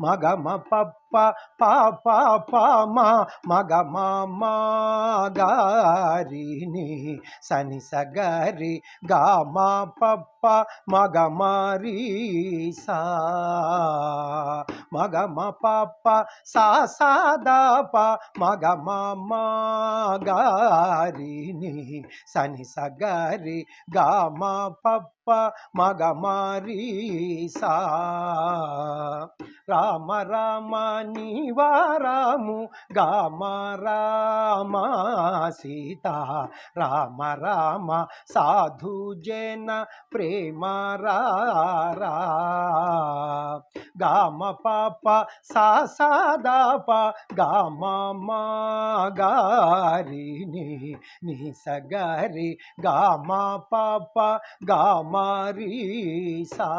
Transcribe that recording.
మగ మ పప్ప పా పా పా మా మగ మా మా గారిని సని సగరి గా మా పప్ప మగ మారి సా మగ మ పప్ప సా సా దా ప మగ మా మా గారిని సని సగరి గా మా పప్ప మగ మారి సా రామ రామ నీవారాము గామ రామ సీత రామ రామ సాధు జన ప్రేమ రా గామ పాప సా సాదాప గామ మా గారిని ని సగరి గామ పాప గామ రీ సా